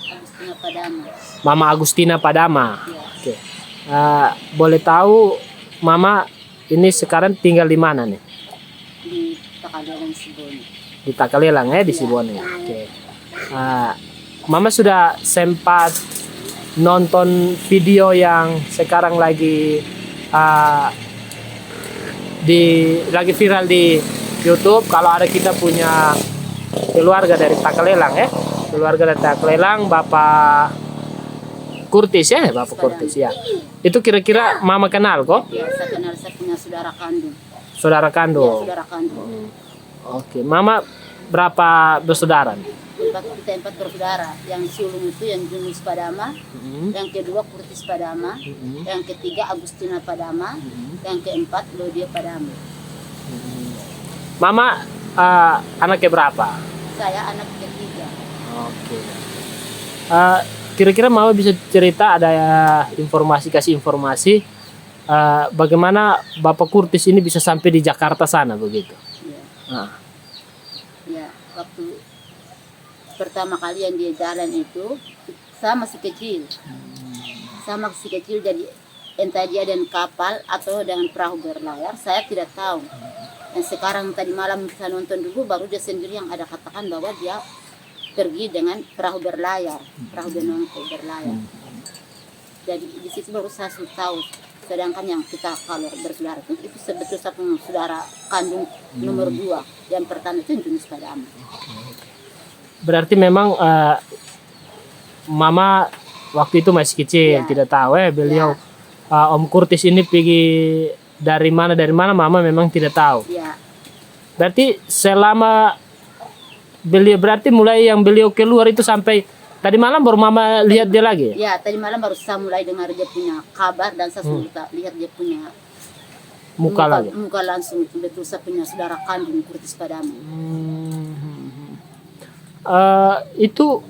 Agustina Padama. Mama Agustina Padama. Ya, Oke. Boleh tahu Mama ini sekarang tinggal di mana nih? di Takalelang Sibon. Di Takalelang ya, di Iya. Sibone. Oke. Mama sudah sempat nonton video yang sekarang lagi lagi viral di YouTube. Kalau ada kita punya keluarga dari Takalelang ya, keluarga dari Takalelang, Bapak Kurtis ya, Bapak Kurtis ya. Itu kira-kira Mama kenal kok? Ya, saya kenal, saya punya saudara kandung. Saudara Ya, kandung. saudara kandung. Oke, Mama berapa bersaudara nih? Kita empat bersaudara. Yang sulung itu yang Junus Padama, yang kedua Kurtis Padama, yang ketiga Agustina Padama, yang keempat Lodia Padama. Mama anaknya berapa? Saya anak ketiga. Oke. Kira-kira Mama bisa cerita ada kasih informasi bagaimana Bapak Kurtis ini bisa sampai di Jakarta sana begitu? Ya. Ah. Ya, waktu pertama kali yang dia jalan itu saya masih kecil. Saya masih kecil, jadi entah dia dengan kapal atau dengan perahu berlayar, saya tidak tahu. Dan sekarang tadi malam saya nonton dulu, baru dia sendiri yang ada katakan bahwa dia pergi dengan perahu berlayar, perahu benongko berlayar. Jadi di situ baru saya sudah tahu. Sedangkan yang kita kalau bersaudara itu sebetulnya saya punya saudara kandung nomor 2. Yang pertama itu Junus Padama. Berarti memang Mama waktu itu masih kecil, Ya. tidak tahu beliau Om Kurtis ini pergi dari mana Mama memang tidak tahu. Ya, Berarti selama beliau, berarti mulai yang beliau keluar itu sampai tadi malam baru Mama lihat dia lagi? ya tadi malam baru saya mulai dengar dia punya kabar dan saya sudah lihat dia punya Muka lagi? muka langsung. Betul saya punya saudara kandung Kurtis Padama. Itu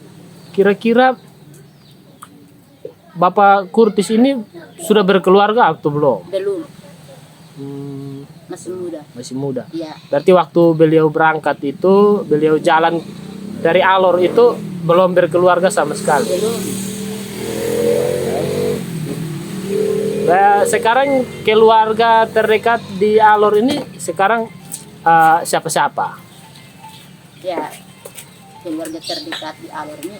kira-kira Bapak Kurtis ini sudah berkeluarga atau belum? Belum, masih muda. Masih muda. Ya, Berarti waktu beliau berangkat itu, beliau jalan dari Alor itu belum berkeluarga sama sekali. belum. Nah, sekarang keluarga terdekat di Alor ini sekarang siapa-siapa? Ya, keluarga terdekat di Alor ini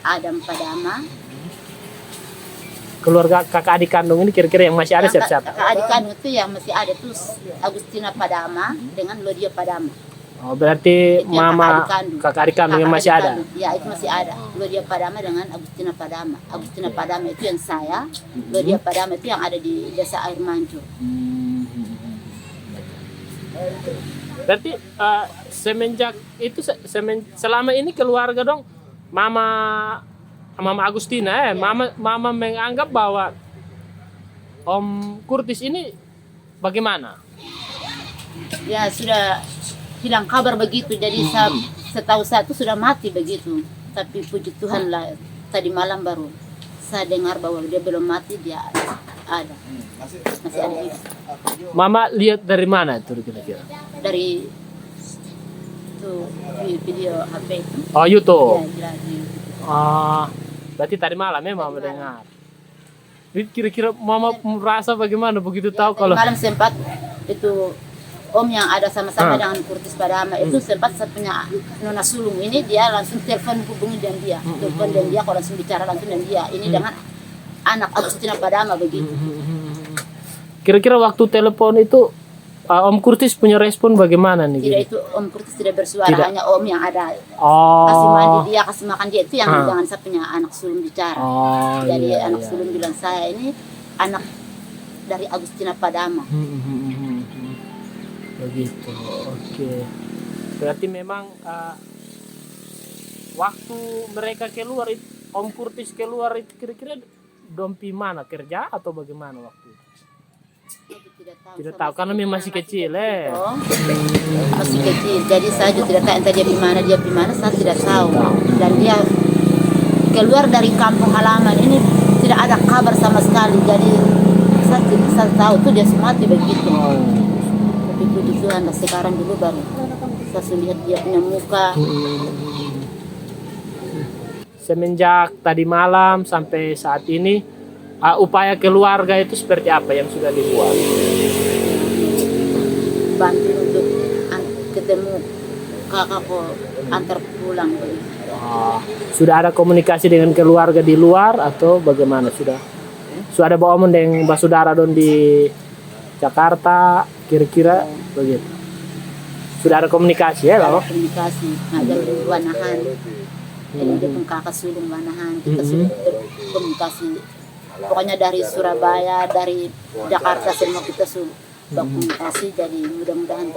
Adam Padama. Keluarga kakak adik kandung ini kira-kira yang masih ada Yang siapa-siapa? kakak adik kandung itu yang masih ada tuh Agustina Padama dengan Lodia Padama. Oh, berarti Itu yang Mama kandung. kakak adik kandung yang Kakak masih adik ada. kandung. Ya, itu masih ada. Lodia Padama dengan Agustina Padama. Agustina Padama itu yang saya, Lodia Padama itu yang ada di Desa Air Mancur. Berarti semenjak itu selama ini keluarga dong Mama Agustina Mama menganggap bahwa Om Kurtis ini bagaimana? Ya, sudah hilang kabar begitu. Jadi setahu saya itu sudah mati begitu. Tapi puji Tuhan lah, tadi malam baru saya dengar bahwa dia belum mati, dia ada. Masih ada hidup. Mama lihat dari mana itu kira-kira? Dari tuh video HP itu. Oh, YouTube. Ya, jelas. Berarti tadi malam ya Mama dengar. Jadi kira-kira Mama merasa bagaimana begitu tahu Tadi kalau malam sempat itu Om yang ada sama-sama dengan Kurtis Padama itu sempat saya punya nona sulung ini, dia langsung telepon hubungi dan dia telepon dan dia kalau langsung bicara langsung dan dia ini dengan anak Agustina Padama begitu. kira-kira waktu telepon itu Om Kurtis punya respon bagaimana nih? Tidak, Gini? itu Om Kurtis tidak bersuara, Tidak. hanya Om yang ada kasih Oh. mandi dia, kasih makan dia, itu yang jangan saya punya anak sulung bicara. Oh, Jadi iya, anak iya. sulung bilang saya ini anak dari Agustina Padama. Begitu. Oke. Berarti memang waktu mereka keluar Om Kurtis keluar itu kira-kira dompi mana, kerja atau bagaimana waktu itu? Tidak tahu karena memang masih kecil Masih kecil, jadi saya juga tidak tahu entah dia di mana saya tidak tahu. Dan dia keluar dari kampung halaman ini tidak ada kabar sama sekali. Jadi saya tahu tuh dia mati begitu. Tapi puji Tuhan, sekarang dulu baru saya lihat dia punya muka. semenjak tadi malam sampai saat ini upaya keluarga itu seperti apa yang sudah dibuat? Bantu untuk ketemu kakakku antar pulang. Sudah ada komunikasi dengan keluarga di luar atau bagaimana? Sudah ada bawa omong dengan basudara don di Jakarta kira-kira begitu. Sudah ada komunikasi ya kalau? Komunikasi, ada wanahan. Jadi dia pun kakak sulung wanahan. Kita sudah komunikasi. Pokoknya dari Surabaya, dari Jakarta semua kita sudah komunikasi. Jadi mudah-mudahan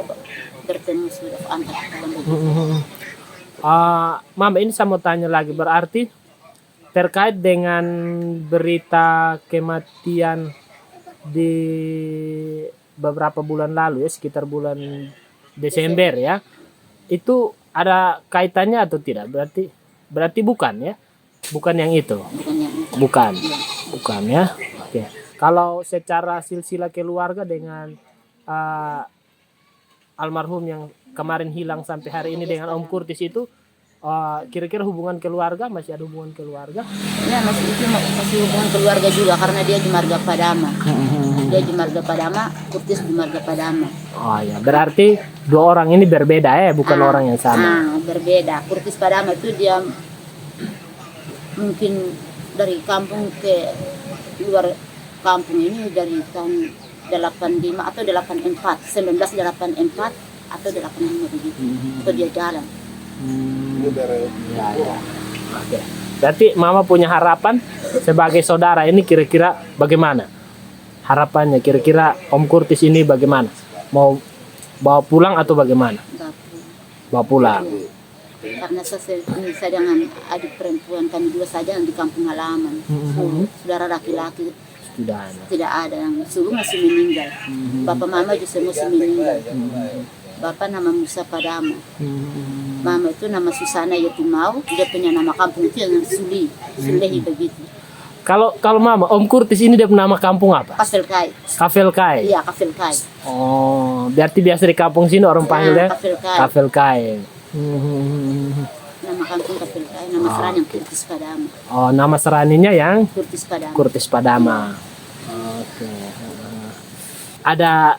bertemu sudah antar pulang. Mama, ini saya mau tanya lagi, berarti terkait dengan berita kematian di beberapa bulan lalu ya, sekitar bulan Desember ya, itu ada kaitannya atau tidak? Berarti bukan ya? Bukan yang itu? Bukan ya? Oke. Kalau secara silsilah keluarga dengan almarhum yang kemarin hilang sampai hari ini dengan Om Kurtis itu, kira-kira hubungan keluarga, masih ada hubungan keluarga? Ya, masih hubungan keluarga juga karena dia di Marga Padama. Dia di Marga Padama, Kurtis di Marga Padama. Oh ya, berarti dua orang ini berbeda ya, bukan orang yang sama. Berbeda. Kurtis Padama itu dia mungkin dari kampung ke luar kampung ini dari tahun 85 atau 84, 1984 atau 85 begitu. Atau dia jalan. Ya. Oke. Berarti Mama punya harapan sebagai saudara ini kira-kira bagaimana? Harapannya kira-kira Om Kurtis ini bagaimana? Mau bawa pulang atau bagaimana? Bawa pulang. Karena saya dengan adik perempuan kami dua saja di kampung halaman. Saudara laki-laki tidak ada, yang suruh masih meninggal. Bapak Mama juga masih meninggal. Bapak nama Musa Padama. Mama itu nama Susana Yatimau. Dia punya nama kampung itu yang Sulehi begitu. Kalau Mama, Om Kurtis ini dia nama kampung apa? Kafelkai. Kafelkai. Iya, Kafelkai. Oh, berarti biasa di kampung sini orang panggilnya Kafelkai. Nama kampung Kafelkai, nama serani Kurtis Padama. Oh, nama seraninya yang Kurtis Padama. Oke. Ada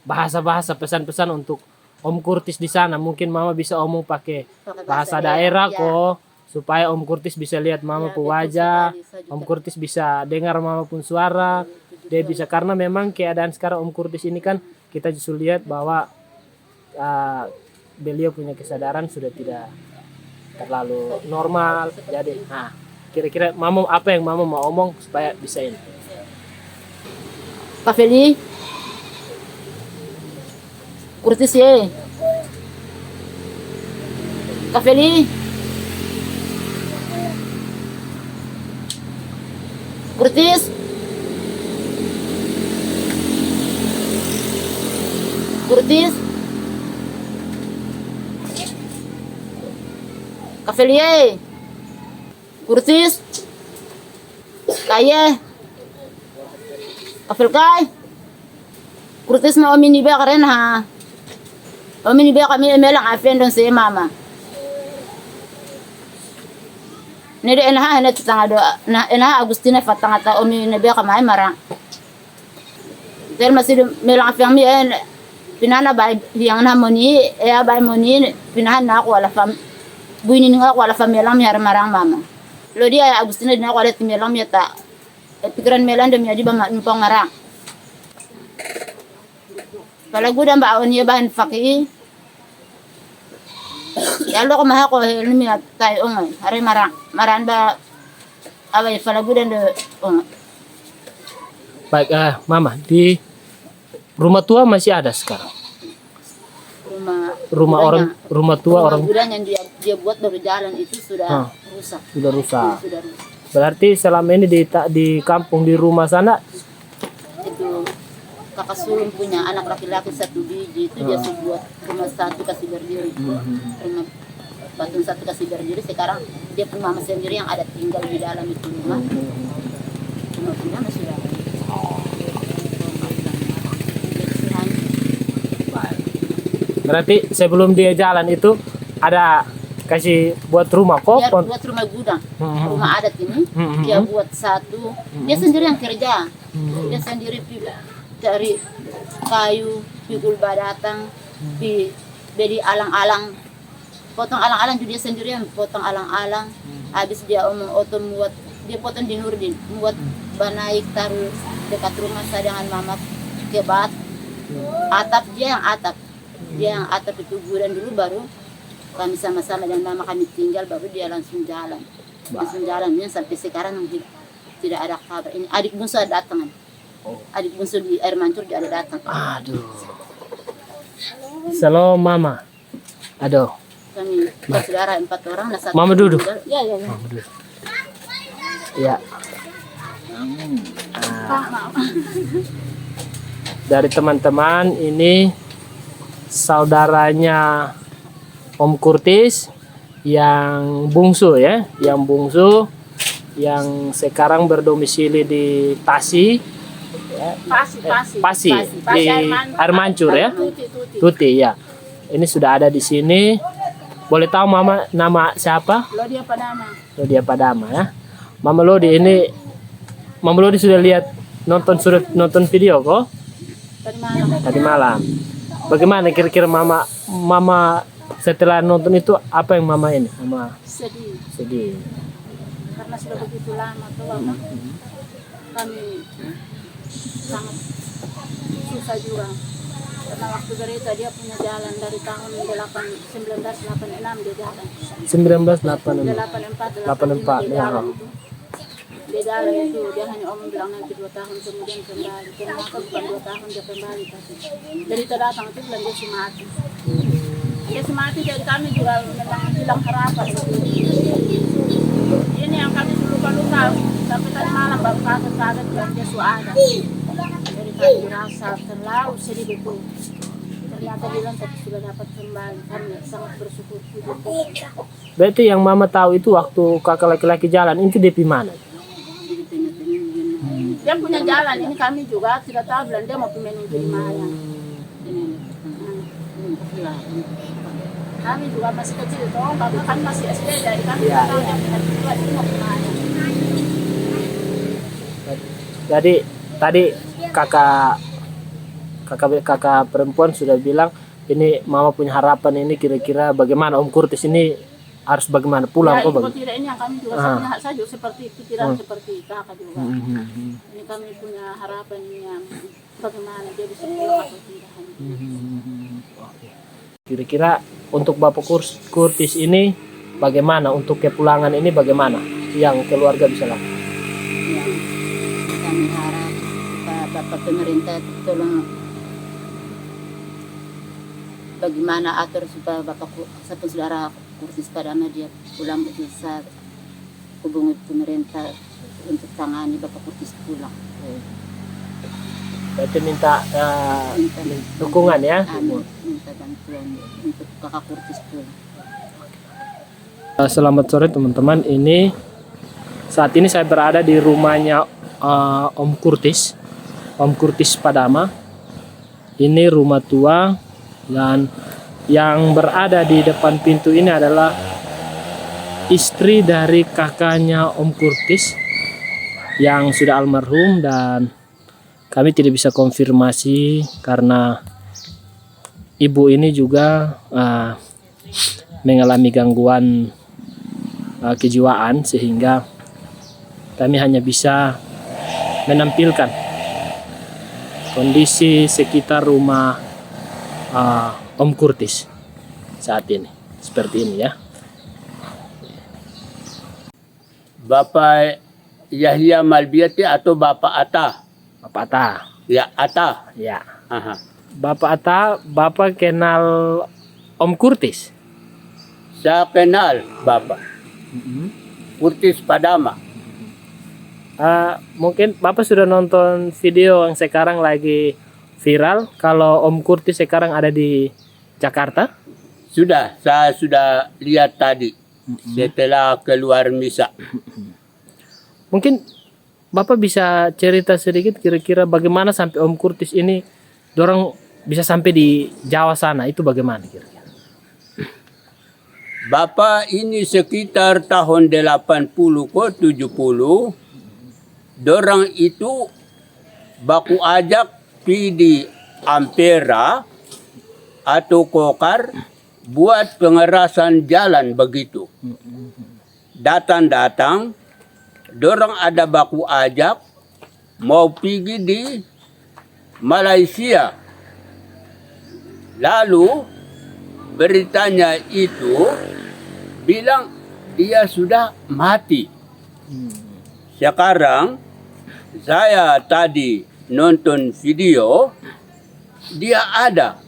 bahasa-bahasa pesan-pesan untuk Om Kurtis di sana. Mungkin Mama bisa omong pakai bahasa daerah kok, supaya Om Kurtis bisa lihat Mama pun wajah, Om Kurtis bisa dengar Mama pun suara. Dia bisa, karena memang keadaan sekarang Om Kurtis ini kan kita justru lihat bahwa beliau punya kesadaran sudah tidak terlalu normal. Jadi, kira-kira Mama apa yang Mama mau omong supaya bisa ini? Kafeli. Kurtis ye. Kafeli. Kurtis. Kurtis. Kafeli ye. Kurtis. Kaya. Kafel kai. Kurtis mau mini ba karen ha. Omini be kami melang afen don se mama. Nede enaha hene tanga do na enaha Agustina fatanga ta omi ne be kami marang. Tel masih melang afen mi en pinana bay yang na moni bay moni pinahan na ko wala fam buini nga ko wala fam melang mi har marang mama. Lo dia Agustina dina ko wala melang mi ta pikiran melang de mi adi ba numpang ngarang. Kalau gue dah bawa ni bahan fakir, ya lo kemana kau ini minat tayo ongai, hari maran ba, awal kalau gue dah ongai. Baik, Mama, di rumah tua masih ada sekarang? Rumah tua orang. Gudang yang dia buat dari jalan itu sudah rusak. Sudah rusak. Berarti selama ini di kampung di rumah sana itu kakak sulung punya anak laki-laki 1 biji, itu dia buat rumah 1 kasih berdiri, rumah batu 1 kasih berdiri. Sekarang dia pun mama sendiri yang ada tinggal di dalam itu rumah punya masih ada. Berarti sebelum dia jalan itu ada kasih buat rumah Dia kok. buat rumah gudang, Mhm. rumah adat ini. Mhm. Dia buat satu. Dia sendiri yang kerja. Dia sendiri cari kayu, pikul batang, beli alang-alang, potong alang-alang juga dia sendiri yang potong alang-alang. Habis dia otom buat, dia potong di Nurdin, buat banaik taruh dekat rumah saya dengan mama kebat. Atap dia yang atap itu gudang dulu, baru kami sama-sama dan mama kami tinggal, baru dia langsung jalan. Sampai sekarang tidak ada kabar. Ini adik bungsu ada datang. Adik bungsu di air mancur dia ada datang. Aduh. Shalom mama. Aduh. Kami bersaudara 4 orang. Mama duduk. Ya. Mama duduk. Ya. Dari teman-teman ini saudaranya Om Kurtis yang bungsu ya, yang sekarang berdomisili di Pasi, Pasi di Air Mancur ya, Tuti ya. Ini sudah ada di sini. Boleh tahu mama nama siapa? Lodia Padama ya. Mama Lodi sudah lihat nonton video kok? Tadi malam. Bagaimana kira-kira mama setelah nonton itu apa yang mama ini? Mama sedih. Karena sudah begitu lama tuh kami sangat susah juga. Karena waktu berita dia punya jalan dari tahun 1986 dia jalan. 1984 dia ya. jalan itu. Dia jalan itu, dia hanya omong bilang nanti 2 tahun kemudian kembali. Ternyata bukan 2 tahun dia kembali, tapi berita datang itu bilang dia mati. Dia mati, jadi kami juga memang bilang harapan. Ini yang kami lupa-lupa sampai tadi malam baru kaget bilang dia ada. Jadi kami merasa terlalu sedih betul. Ternyata bilang tapi sudah dapat kembali. Kami sangat bersyukur. Berarti yang mama tahu itu waktu kakak laki-laki jalan itu di mana? Dia punya jalan, ini kami juga tidak tahu bilang dia mau menuju di mana. Kami juga masih kecil toh, karena kami masih SD, jadi kami tidak tahu yang kedua itu mau kemana. Jadi tadi kakak perempuan sudah bilang ini mama punya harapan ini kira-kira bagaimana Om Kurtis ini harus bagaimana pulang kok bagaimana? Tidak, ini yang kami juga punya saja seperti pikiran seperti kakak juga. Ini kami punya harapan yang bagaimana dia bisa pulang atau tidak. Kira-kira untuk Bapak Kurtis ini bagaimana untuk kepulangan ini bagaimana yang keluarga bisa lakukan? Ya, kami harap Bapak pemerintah tolong bagaimana atur supaya Bapak saudara Kurtis Padama dia pulang bisa hubungi pemerintah untuk tangani Bapak Kurtis pulang. Berarti minta dukungan ya. Minta bantuan untuk kakak Kurtis pulang. Selamat sore teman-teman. Saat ini saya berada di rumahnya Om Kurtis Padama. Ini rumah tua dan yang berada di depan pintu ini adalah istri dari kakaknya Om Kurtis yang sudah almarhum, dan kami tidak bisa konfirmasi karena ibu ini juga mengalami gangguan kejiwaan, sehingga kami hanya bisa menampilkan kondisi sekitar rumah Om Kurtis saat ini seperti ini ya. Bapak Yahya Malbiati atau Bapak Atta? Bapak Atta. Ya, Atta. Ya. Aha. Bapak Atta, Bapak kenal Om Kurtis? Saya kenal Bapak. Kurtis Padama. Mungkin Bapak sudah nonton video yang sekarang lagi viral kalau Om Kurtis sekarang ada di Jakarta? Sudah, saya sudah lihat tadi setelah keluar misa. Mungkin Bapak bisa cerita sedikit kira-kira bagaimana sampai Om Kurtis ini dorong bisa sampai di Jawa sana, itu bagaimana kira-kira? Bapak ini sekitar tahun 80 ke 70, dorang itu baku ajak pi di Ampera atau Kokar buat pengerasan jalan begitu. Datang-datang, dorang ada baku ajak mau pergi di Malaysia. Lalu beritanya itu bilang dia sudah mati. Sekarang saya tadi nonton video, dia ada.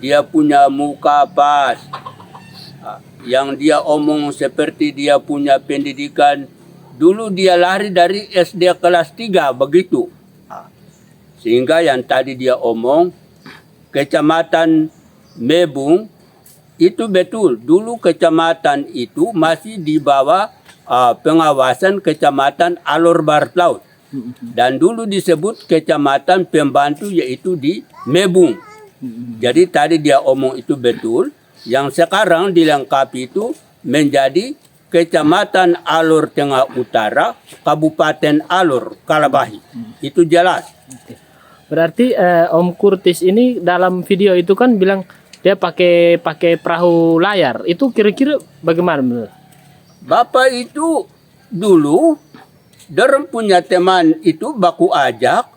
Dia punya muka pas. Yang dia omong seperti dia punya pendidikan. Dulu dia lari dari SD kelas 3 begitu. Sehingga yang tadi dia omong, Kecamatan Mebung, itu betul. Dulu kecamatan itu masih di bawah pengawasan Kecamatan Alor Barat Laut. Dan dulu disebut Kecamatan Pembantu yaitu di Mebung. Jadi tadi dia omong itu betul. Yang sekarang dilengkapi itu menjadi Kecamatan Alor Tengah Utara, Kabupaten Alor, Kalabahi. Itu jelas. Berarti Om Kurtis ini dalam video itu kan bilang dia pakai perahu layar. Itu kira-kira bagaimana menurut? Bapak itu dulu dorang punya teman itu baku ajak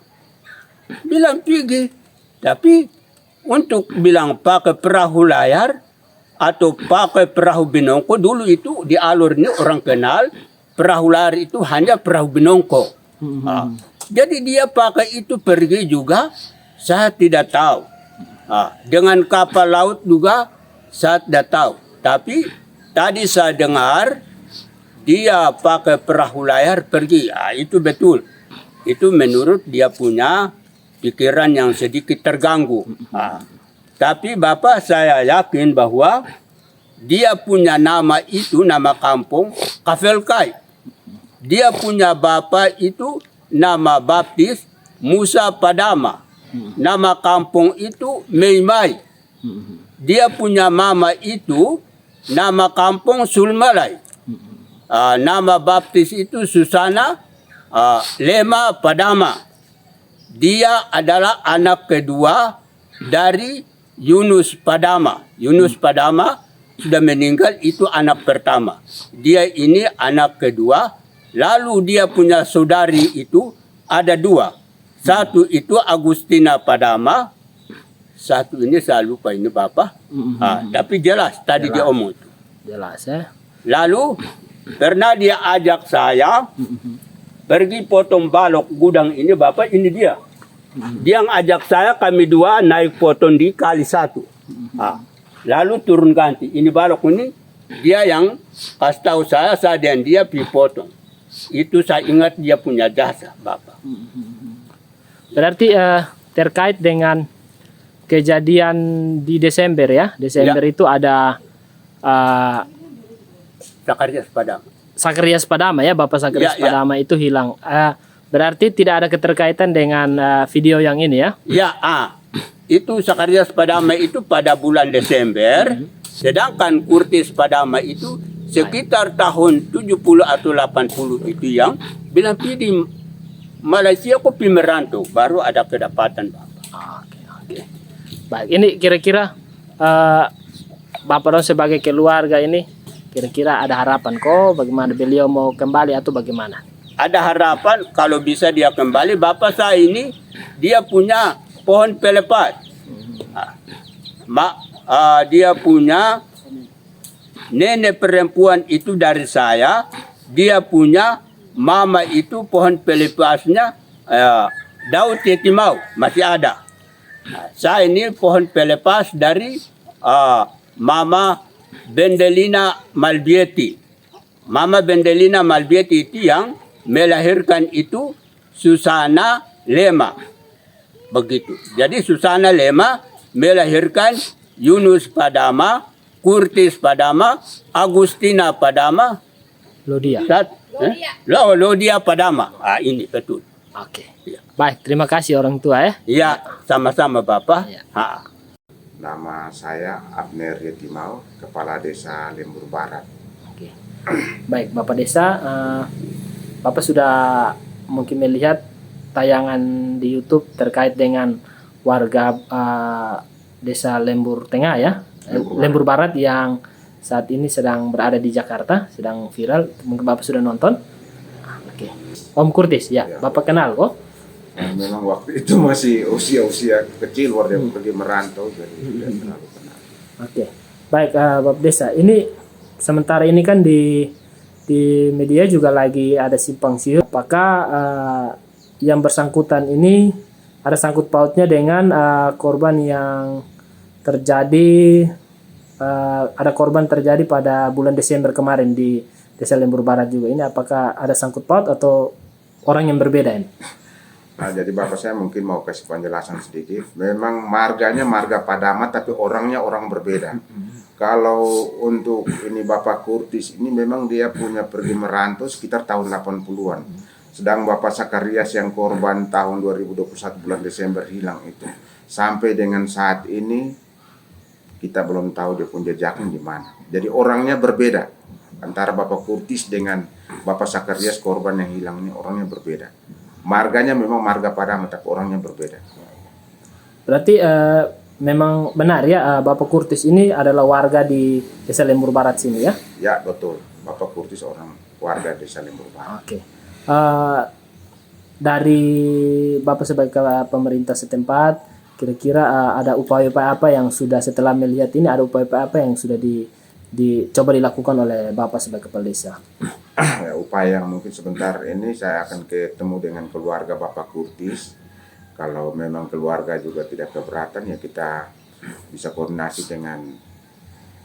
bilang pergi. Tapi untuk bilang pakai perahu layar atau pakai perahu binongko, dulu itu di Alor ini orang kenal perahu layar itu hanya perahu binongko. Jadi dia pakai itu pergi juga, saya tidak tahu. Dengan kapal laut juga saya tidak tahu. Tapi tadi saya dengar dia pakai perahu layar pergi. Itu betul. Itu menurut dia punya pikiran yang sedikit terganggu. Tapi Bapak saya yakin bahwa dia punya nama itu, nama kampung Kafelkai. Dia punya bapak itu nama baptis Musa Padama. Nama kampung itu Meimai. Dia punya mama itu nama kampung Sulmalai. Nama baptis itu Susana Lema Padama. Dia adalah anak kedua dari Yunus Padama. Yunus Padama sudah meninggal, itu anak pertama. Dia ini anak kedua. Lalu dia punya saudari itu ada dua. Satu itu Agustina Padama. Satu ini saya lupa ini Bapak. Tapi jelas tadi dia omong itu. Jelas ya. Lalu pernah dia ajak saya pergi potong balok gudang ini Bapak, ini dia. Dia yang ajak saya, kami dua naik potong di kali satu. Lalu turun ganti. Ini balok ini dia yang kasih tahu saya dan dia pergi potong. Itu saya ingat dia punya jasa Bapak. Berarti terkait dengan kejadian di Desember ya. Desember itu ada Sakarias Padama. Sakarias Padama ya, Bapak Sakarias Padama itu hilang. Berarti tidak ada keterkaitan dengan video yang ini ya? Ya, itu Sakarias Padama itu pada bulan Desember. Sedangkan Kurtis Padama itu sekitar tahun 70 atau 80 itu yang bilang di Malaysia kok merantau, baru ada kedapatan Bapak. Oke. Baik, ini kira-kira Bapak sebagai keluarga ini kira-kira ada harapan kok bagaimana beliau mau kembali atau bagaimana? Ada harapan kalau bisa dia kembali. Bapak saya ini dia punya pohon pelepas. Dia punya nenek perempuan itu dari saya. Dia punya mama itu pohon pelepasnya Daud Yetimau masih ada. Saya ini pohon pelepas dari Mama Bendelina Malbieti. Mama Bendelina Malbieti itu yang melahirkan itu Susana Lema. Begitu. Jadi Susana Lema melahirkan Yunus Padama, Kurtis Padama, Agustina Padama, Lodia. Lodia Padama. Ini betul. Oke. Baik, terima kasih orang tua ya. Iya, sama-sama Bapak. Ya. Nama saya Abner Yetimau, Kepala Desa Lembur Barat. Oke. Baik, Bapak Desa, Bapak sudah mungkin melihat tayangan di YouTube terkait dengan warga Desa Lembur Tengah ya, Lembur Barat yang saat ini sedang berada di Jakarta, sedang viral. Mungkin Bapak sudah nonton. Oke. Om Kurtis, ya, Ya. Bapak kenal kok? Memang waktu itu masih usia kecil, warga pergi merantau, jadi tidak terlalu kenal. Oke, baik Bapak Desa. Ini sementara ini kan di media juga lagi ada simpang siur. Apakah yang bersangkutan ini ada sangkut pautnya dengan korban yang terjadi ada korban terjadi pada bulan Desember kemarin di Desa Lembur Barat juga. Ini apakah ada sangkut paut atau orang yang berbeda ini? Nah, jadi Bapak saya mungkin mau kasih penjelasan sedikit. Memang marganya marga Padama, tapi orangnya orang berbeda. Kalau untuk ini Bapak Kurtis, ini memang dia punya pergi merantau sekitar tahun 80-an. Sedang Bapak Sakarias yang korban tahun 2021 bulan Desember hilang itu. Sampai dengan saat ini, kita belum tahu dia punya jejaknya di mana. Jadi orangnya berbeda. Antara Bapak Kurtis dengan Bapak Sakarias korban yang hilang ini orangnya berbeda. Marganya memang marga Padama, tapi orangnya berbeda. Berarti memang benar ya Bapak Kurtis ini adalah warga di Desa Lembur Barat sini ya? Ya, betul. Bapak Kurtis orang warga Desa Lembur Barat. Oke. Dari Bapak sebagai kepala pemerintah setempat, kira-kira ada upaya-upaya apa yang sudah setelah melihat ini, ada upaya-upaya apa yang sudah dicoba dilakukan oleh Bapak sebagai kepala desa? Ya, upaya yang mungkin sebentar ini saya akan ketemu dengan keluarga Bapak Kurtis. Kalau memang keluarga juga tidak keberatan, ya kita bisa koordinasi dengan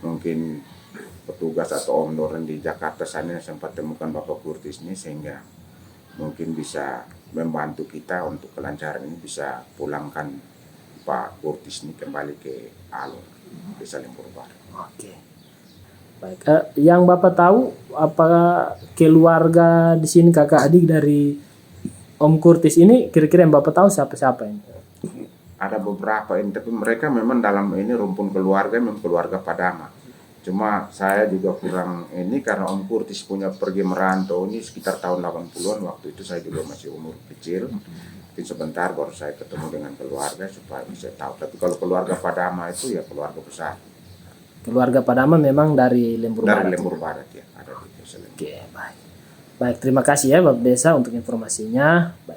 mungkin petugas atau Om Noren di Jakarta sana yang sempat temukan Bapak Kurtis ini, sehingga mungkin bisa membantu kita untuk kelancaran ini, bisa pulangkan Pak Kurtis ini kembali ke alur Desa Lembur Barat. Oke. Baik. Yang Bapak tahu, apakah keluarga di sini kakak adik dari Om Kurtis ini, kira-kira yang Bapak tahu siapa-siapa ini? Ada beberapa ini, tapi mereka memang dalam ini rumpun keluarga, memang keluarga Padama. Cuma saya juga kurang ini karena Om Kurtis punya pergi merantau ini sekitar tahun 80-an. Waktu itu saya juga masih umur kecil. Mungkin sebentar baru saya ketemu dengan keluarga supaya bisa tahu. Tapi kalau keluarga Padama itu ya keluarga besar. Keluarga Padama memang dari Lembur Dari Barat. Lembur Barat ya, ada di Desa Lembur. Oke, baik. Baik, terima kasih ya Bapak Desa untuk informasinya. Baik.